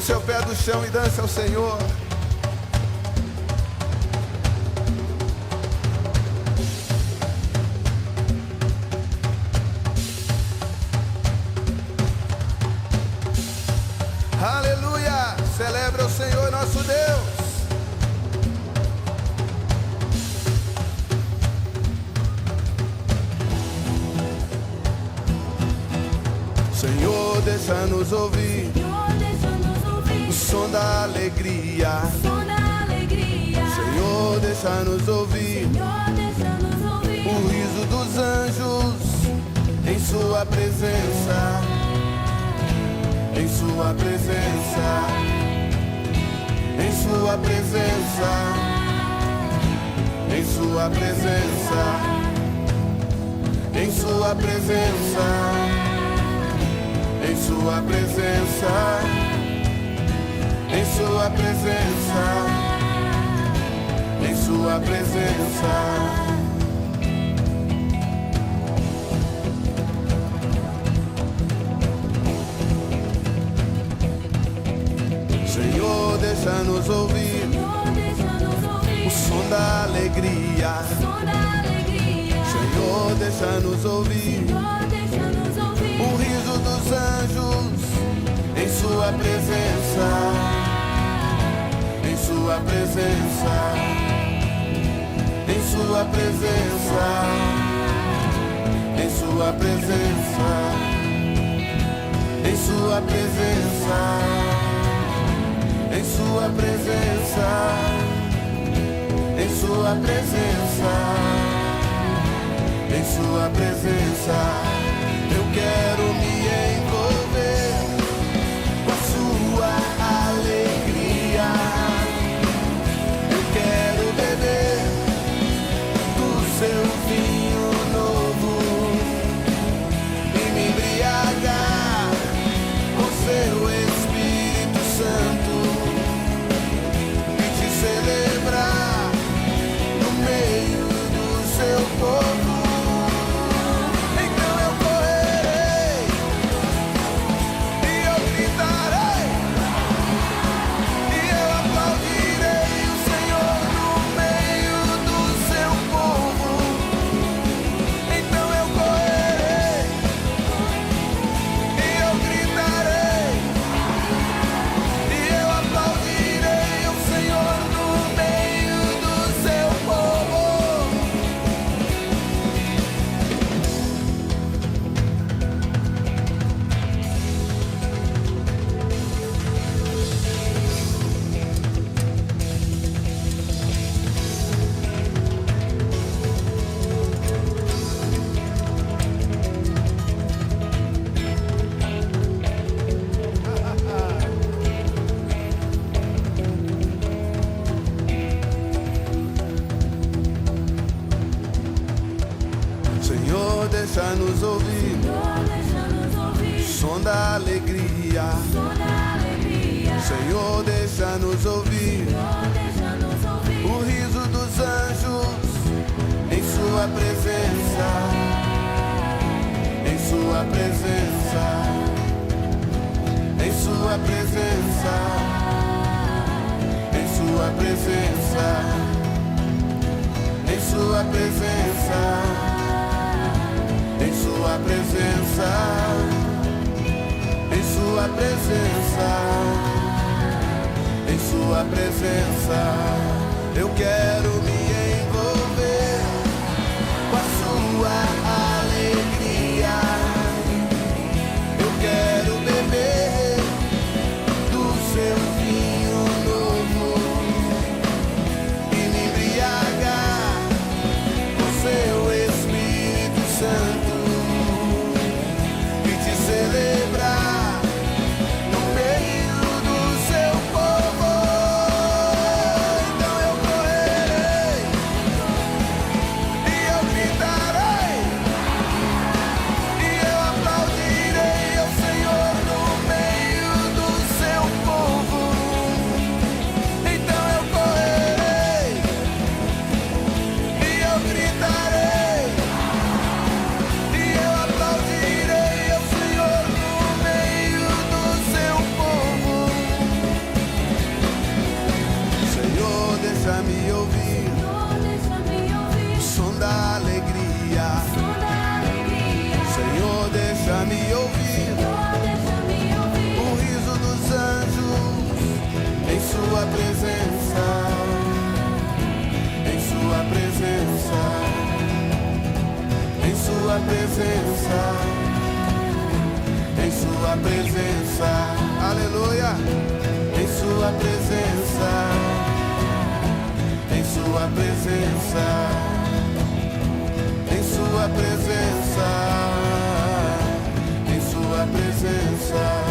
seu pé do chão e dance ao Senhor. Aleluia! Celebra o Senhor nosso Deus. Senhor, deixa-nos ouvir o som da alegria. Senhor, deixa-nos ouvir o riso dos anjos em sua presença. Em sua presença. Em sua presença. Em sua presença. Em sua presença. Em sua presença, em sua presença, em sua presença. Senhor, deixa-nos ouvir o som da alegria. Senhor, deixa-nos ouvir o riso dos anjos em sua presença, em sua presença, em sua presença, em sua presença, em sua presença, em sua presença, em sua presença, em sua presença. Eu quero me envolver com a sua alegria. Eu quero beber do seu vinho novo e me embriagar com seu Espírito Santo e te celebrar no meio do seu povo. Deixa-nos ouvir o som da alegria. Senhor, deixa-nos ouvir o riso dos anjos em sua presença. Em sua presença. Em sua presença. Em sua presença. Em sua presença. Em sua presença, em sua presença, em sua presença, eu quero me envolver com a sua alegria. Eu quero beber do seu vinho novo e me embriagar com seu Espírito Santo. Celebrar no meio do seu povo. Então eu correrei sua presença, em sua presença, aleluia, em sua presença, em sua presença, em sua presença, em sua presença.